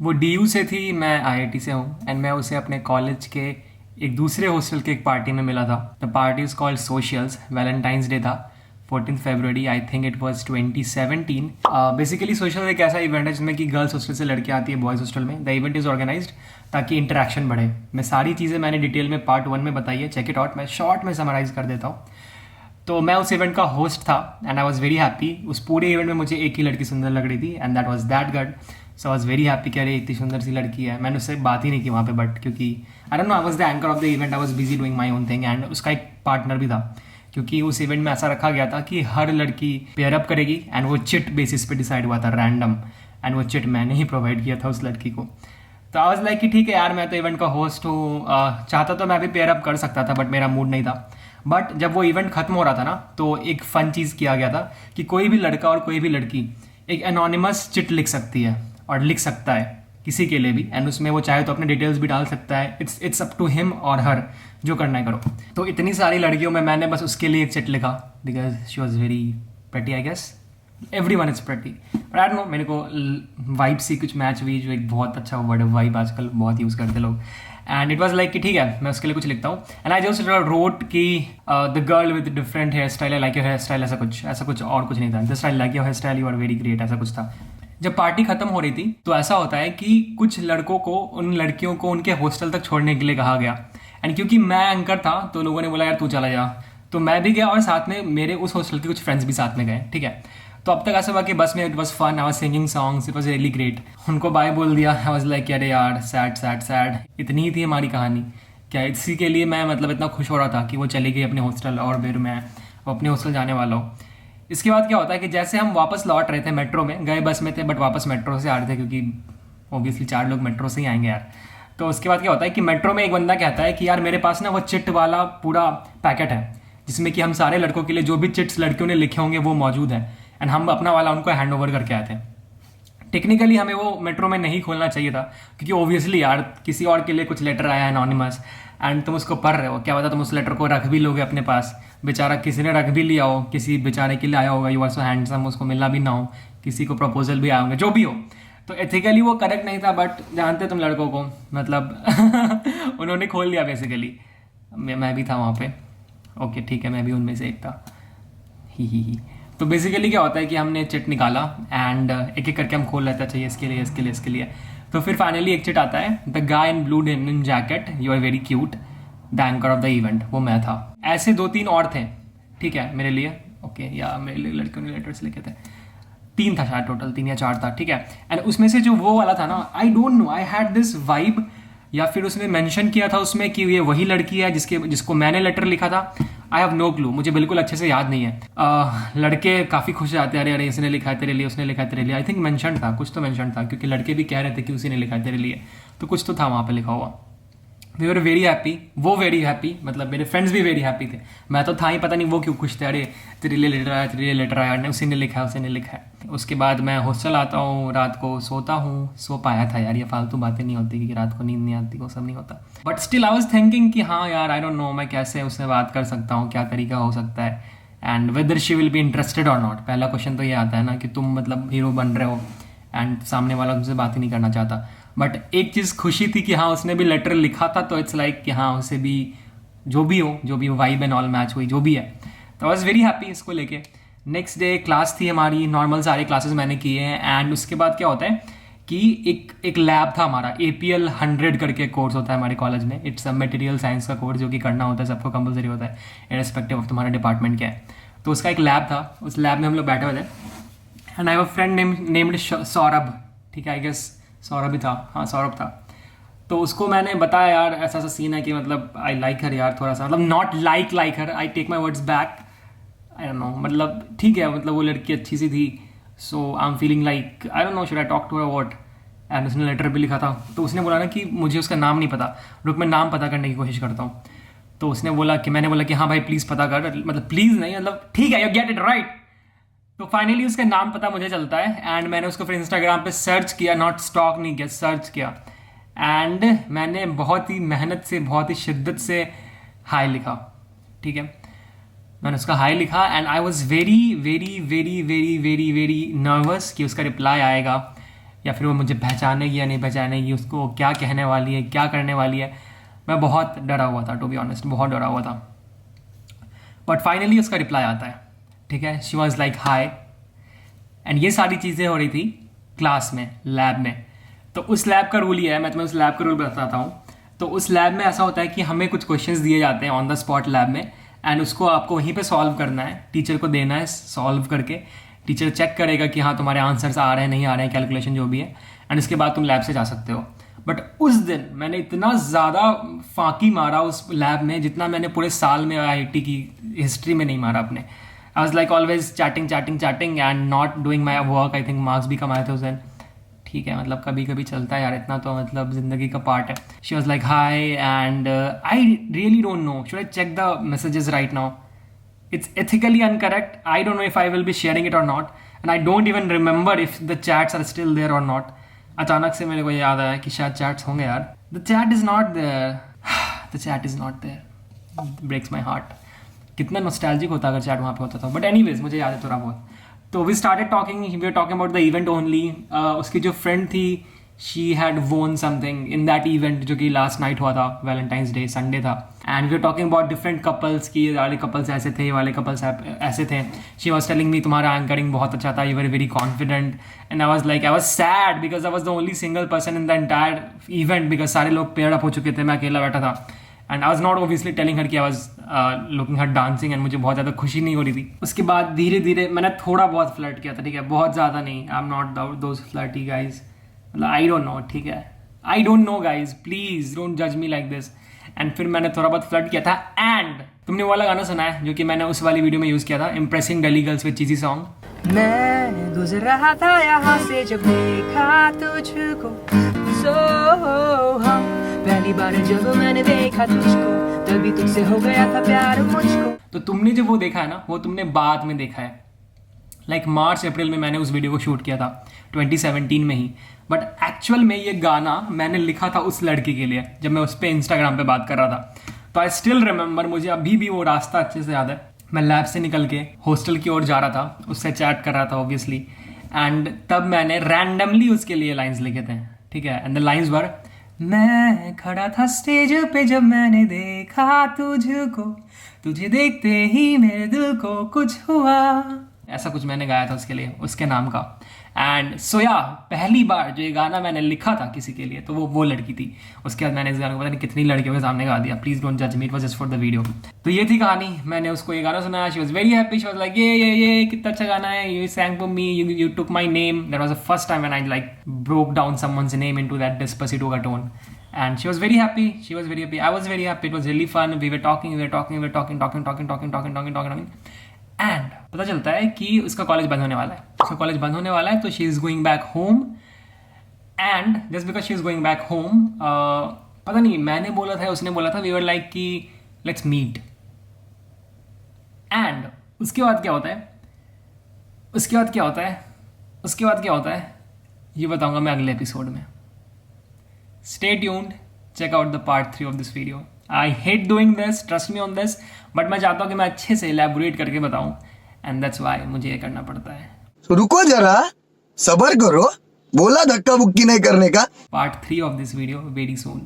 वो डीयू से थी, मैं आईआईटी से हूँ, एंड मैं उसे अपने कॉलेज के एक दूसरे हॉस्टल के एक पार्टी में मिला था। The party is called socials. Valentine's Day था, 14 फरवरी, I think it was 2017। Basically social एक ऐसा इवेंट है जिसमें कि गर्ल्स हॉस्टल से लड़कियाँ आती है बॉयज़ हॉस्टल में। द इवेंट इज़ ऑर्गेनाइज्ड ताकि इंटरेक्शन बढ़े। मैं सारी चीज़ें मैंने डिटेल में पार्ट 1 में बताई है, चेक इट आउट। मैं शॉर्ट में समराइज कर देता हूँ। तो मैं उस इवेंट का होस्ट था and I was very happy. उस पूरे इवेंट में मुझे एक ही लड़की सुंदर लग रही थी and that was that good. So I was very happy कि अरे इतनी सुंदर सी लड़की है। मैंने उससे बात ही नहीं की वहाँ पे, बट क्योंकि आई don't no, I was the anchor of the event, I was busy doing my own thing. And उसका एक पार्टनर भी था, क्योंकि उस इवेंट में ऐसा रखा गया था कि हर लड़की पेयर अप करेगी एंड वो चिट बेसिस पे डिसाइड हुआ था, रैंडम। एंड वो चिट मैंने ही प्रोवाइड किया था उस लड़की को। तो आई वॉज लाइक कि ठीक है यार, मैं तो इवेंट का होस्ट हूँ, चाहता तो मैं भी पेयर अप कर सकता था, बट मेरा मूड नहीं था। बट जब वो इवेंट खत्म हो रहा था ना, तो एक फन चीज़ किया गया था कि कोई भी लड़का और कोई भी लड़की एक एनोनिमस चिट लिख सकती है और लिख सकता है किसी के लिए भी, एंड उसमें वो चाहे तो अपने डिटेल्स भी डाल सकता है। इट्स अप टू हिम और हर, जो करना है करो। तो इतनी सारी लड़कियों में मैंने बस उसके लिए एक चिट लिखा, because she was very pretty, I guess every one is pretty, but I don't know, मेरे को वाइब सी कुछ मैच हुई, जो एक बहुत अच्छा वर्ड है, वाइब आजकल बहुत यूज़ करते लोग। एंड इट वॉज लाइक कि ठीक है, मैं उसके लिए कुछ लिखता हूँ। एंड आई जस्ट रोट कि the girl with different hair style, I like your hair style, ऐसा कुछ और कुछ नहीं था। Just I like your hair style, you are very great, ऐसा कुछ था। जब पार्टी खत्म हो रही थी तो ऐसा होता है कि कुछ लड़कों को उन लड़कियों को उनके हॉस्टल तक छोड़ने के लिए कहा गया। एंड क्योंकि मैं एंकर था तो लोगों ने बोला यार तू चला जा, तो मैं भी गया और साथ में मेरे उस हॉस्टल के कुछ फ्रेंड्स भी साथ में गए। ठीक है, तो अब तक ऐसा हुआ कि बस में it was fun, I was singing songs, it was really great. उनको बाय बोल दिया, आई वॉज लाइक अरे यार सैड सैड सैड। इतनी ही थी हमारी कहानी। क्या इसी के लिए मैं मतलब इतना खुश हो रहा था कि वो चली गई अपने हॉस्टल और फिर मैं अपने हॉस्टल जाने वाला हूँ। इसके बाद क्या होता है कि जैसे हम वापस लौट रहे थे, मेट्रो में गए, बस में थे बट वापस मेट्रो से आ रहे थे, क्योंकि ऑब्वियसली 4 लोग मेट्रो से ही आएंगे यार। तो उसके बाद क्या होता है कि मेट्रो में एक बंदा कहता है कि यार मेरे पास ना वो चिट वाला पूरा पैकेट है, जिसमें कि हम सारे लड़कों के लिए जो भी चिट्स लड़कियों ने लिखे होंगे वो मौजूद है, एंड हम अपना वाला उनको हैंड ओवर करके आए थे। टेक्निकली हमें वो मेट्रो में नहीं खोलना चाहिए था, क्योंकि ओब्वियसली यार किसी और के लिए कुछ लेटर आया है एनोनिमस, एंड तुम उसको पढ़ रहे हो, क्या पता तुम उस लेटर को रख भी लोगे अपने पास। बेचारा किसी ने रख भी लिया हो, किसी बेचारे के लिए आया होगा, यू आर सो हैंडसम, उसको मिलना भी ना हो, किसी को प्रपोजल भी आए होंगे, जो भी हो। तो एथिकली वो करेक्ट नहीं था, बट जानते तुम लड़कों को, मतलब उन्होंने खोल लिया बेसिकली। मैं भी था वहाँ पे, ओके ठीक है, मैं भी उनमें से एक था, ही। तो बेसिकली क्या होता है कि हमने चिट निकाला एंड एक एक करके हम खोल लेते, चाहिए इसके लिए इसके लिए इसके लिए। तो फिर फाइनली एक चिट आता है, the guy in blue denim jacket, you are very cute, the anchor of the event, वो मैं था। ऐसे 2-3 और थे, ठीक है, मेरे लिए, ओके, या मेरे लिए लड़कियों ने लेटर्स लिखे थे, 3 था शायद, टोटल 3 या 4 था, ठीक है। एंड उसमें से जो वो वाला था ना, आई don't no, I had this vibe, या फिर उसने मेंशन किया था उसमें कि ये वही लड़की है जिसको मैंने लेटर लिखा था। आई हैव नो क्लू, मुझे बिल्कुल अच्छे से याद नहीं है। लड़के काफ़ी खुश जाते हैं, अरे अरे इसने लिखा है तेरे लिए, उसने लिखा है तेरे लिए। आई थिंक मेंशन था, कुछ तो मेंशन था, क्योंकि लड़के भी कह रहे थे कि उसी ने लिखा है तेरे लिए, तो कुछ तो था वहाँ पे लिखा हुआ। वी वर वेरी हैप्पी, वो वेरी हैप्पी, मतलब मेरे फ्रेंड्स भी वेरी हैप्पी थे। मैं तो था ही, पता नहीं वो क्यों खुश थे, अरे तेरे लिए लेटर आया, तेरे लिए लेटर आया, उसी ने लिखा है, उसी ने लिखा है। उसके बाद मैं हॉस्टल आता हूँ, रात को सोता हूँ, सो पाया था यार, ये फालतू बातें नहीं होती कि रात को नींद नहीं आती, वो सब नहीं होता। But still I was thinking कि हाँ यार, आई डोंट नो मैं कैसे उससे बात कर सकता हूँ, क्या तरीका हो सकता है, and whether she will be interested और नॉट। पहला क्वेश्चन तो ये आता है ना कि तुम मतलब हीरो बन रहे हो एंड सामने वाला तुमसे बात ही नहीं करना चाहता। बट एक चीज़ खुशी थी कि हाँ उसने भी लेटर लिखा था, तो इट्स लाइक कि हाँ उसे भी जो भी हो, जो भी वाइब एंड ऑल मैच हुई, जो भी है। तो आई वॉज वेरी हैप्पी इसको लेके। नेक्स्ट डे क्लास थी हमारी, नॉर्मल सारे क्लासेस मैंने किए हैं। एंड उसके बाद क्या होता है कि एक लैब था हमारा, APL 100 करके कोर्स होता है हमारे कॉलेज में। इट्स अ मटेरियल साइंस का कोर्स, जो कि करना होता है, सबको कंपलसरी होता है, इररिस्पेक्टिव ऑफ तुम्हारा डिपार्टमेंट क्या है। तो उसका एक लैब था, उस लैब में हम लोग बैठे हुए थे, and I have a friend named Saurabh, ठीक है, आई गेस सौरभ ही था, हाँ सौरभ था। तो उसको मैंने बताया यार ऐसा ऐसा सीन है कि मतलब आई लाइक हर यार, थोड़ा सा, मतलब not like her, I take my words back, I don't know, मतलब ठीक है, मतलब वो लड़की अच्छी सी थी, so I am feeling like I don't know should I talk to her what. And उसने लेटर भी लिखा था, तो उसने बोला ना कि मुझे उसका नाम नहीं पता, रुक मैं नाम पता करने की कोशिश करता हूँ। तो उसने बोला कि, मैंने बोला कि हाँ भाई प्लीज़ पता कर, मतलब प्लीज़ नहीं, मतलब ठीक है, यू गेट इट राइट। तो फाइनली उसका नाम पता मुझे चलता है, एंड मैंने उसको फिर इंस्टाग्राम पे सर्च किया, नॉट स्टॉक नहीं किया, सर्च किया, एंड मैंने बहुत ही मेहनत से, बहुत ही शिद्दत से हाई लिखा, ठीक है। मैंने उसका हाई लिखा and I was very very very very very very nervous कि उसका रिप्लाई आएगा, या फिर वो मुझे पहचानेगी या नहीं पहचानेगी, उसको क्या कहने वाली है, क्या करने वाली है। मैं बहुत डरा हुआ था, टू बी ऑनेस्ट, बहुत डरा हुआ था। बट फाइनली उसका रिप्लाई आता है, ठीक है। She was like hi, and ये सारी चीज़ें हो रही थी क्लास में, लैब में। तो उस लैब का रूल ये है, मैं तुम्हें उस लैब का रूल बताता हूँ। तो उस लैब में ऐसा होता है कि हमें कुछ क्वेश्चंस दिए जाते हैं ऑन द स्पॉट लैब में, एंड उसको आपको वहीं पे सॉल्व करना है, टीचर को देना है सॉल्व करके। टीचर चेक करेगा कि हाँ तुम्हारे आंसर्स आ रहे हैं नहीं आ रहे हैं, कैलकुलेशन जो भी है, एंड उसके बाद तुम लैब से जा सकते हो। बट उस दिन मैंने इतना ज़्यादा फांकी मारा उस लैब में जितना मैंने पूरे साल में IIT की हिस्ट्री में नहीं मारा अपने। I was like always chatting and not doing my work. I think marks भी कमाए थे उस दिन, ठीक है, मतलब कभी कभी चलता है यार, इतना तो मतलब ज़िंदगी का पार्ट है। She was like hi, and I really don't know should I check the messages right now. It's ethically incorrect. I don't know if I will be sharing it or not, and I don't even remember if the chats are still there or not. अचानक से मेरे को याद आया कि शायद chats होंगे यार। The chat is not there. The chat is not there. Breaks my heart. कितना नॉस्टैल्जिक होता अगर चैट वहाँ पे होता था। But anyways, मुझे याद है थोड़ा बहुत। तो we started talking. We were talking about the event only. उसकी जो फ्रेंड थी, she had won something in that event जो कि लास्ट नाइट हुआ था, वैलेंटाइंस डे, संडे था। And we are talking about different couples की, ये वाले कपल्स ऐसे थे, ये वाले कपल्स ऐसे थे। शी वॉज टेलिंग मी तुम्हारा एंकरिंग बहुत अच्छा था, you were very confident, and I was sad because I was the only single person in the entire event, because सारे लोग पेयर अप हो चुके थे, मैं अकेला बैठा था। And I was not obviously telling her कि I was looking her dancing, and मुझे बहुत ज़्यादा खुशी नहीं हो रही थी। उसके बाद धीरे धीरे मैंने थोड़ा बहुत फ्लर्ट किया था, ठीक है, बहुत ज़्यादा नहीं। I am not those flirty guys, मतलब आई डोंट नो, ठीक है, आई don't know guys, please don't जज मी लाइक दिस। एंड फिर मैंने थोड़ा बहुत फ्लर्ट किया था। एंड तुमने वो वाला गाना सुना है जो कि मैंने उस वाली वीडियो में यूज़ किया था, impressing Delhi girls with cheesy song. मैं गुजर रहा था यहाँ से जब देखा तुझको, सो हम पहली बार जब मैंने देखा तुझको, तभी तुझसे हो गया था प्यार मुझको। तो तुमने जो वो देखा है ना, वो तुमने बाद में देखा है, लाइक मार्च अप्रैल में मैंने उस वीडियो को शूट किया था 2017 में ही। बट एक्चुअल में ये गाना मैंने लिखा था उस लड़की के लिए जब मैं उस पर इंस्टाग्राम पे बात कर रहा था। तो आई स्टिल रिमेंबर, मुझे अभी भी वो रास्ता अच्छे से याद है। मैं लैब से निकल के हॉस्टल की ओर जा रहा था, उससे चैट कर रहा था ऑब्वियसली, एंड तब मैंने रैंडमली उसके लिए लाइन्स लिखे थे, ठीक है। एंड द लाइन्स वर, मैं खड़ा था स्टेज पे जब मैंने देखा तुझको, तुझे देखते ही मेरे दिल को कुछ हुआ, ऐसा कुछ मैंने गाया था उसके लिए, उसके नाम का। एंड सोया पहली बार जो ये गाना मैंने लिखा था किसी के लिए, तो वो लड़की थी। उसके बाद मैंने इस गाने को पता नहीं कितनी लड़कियों के सामने गा दिया। प्लीज डोंट जज me, it was just for the video. तो ये थी कहानी, मैंने उसको ये गाना सुनाया, she was very happy, she was like ये कितना अच्छा गाना है, you sang for me, you took my name. That was the first time when I like broke down someone's name into that Despacito का tone. And she was very happy. She was very happy. I was very happy. It was really fun. We were talking. And पता चलता है कि उसका college बंद होने वाला है, तो she is going back home. And just because she is going back home, पता नहीं मैंने बोला था, उसने बोला था, वी वर लाइक कि लेट्स मीट। एंड उसके बाद क्या होता है ये बताऊंगा मैं अगले एपिसोड में। Stay tuned, check out the part 3 of this video. I hate doing this, trust me on this, but मैं चाहता हूँ कि मैं अच्छे से एलैबोरेट करके बताऊँ, एंड दैट्स व्हाई मुझे ये करना पड़ता है। तो रुको जरा, सब्र करो, बोला धक्का बुक्की नहीं करने का। Part 3 of this video very soon.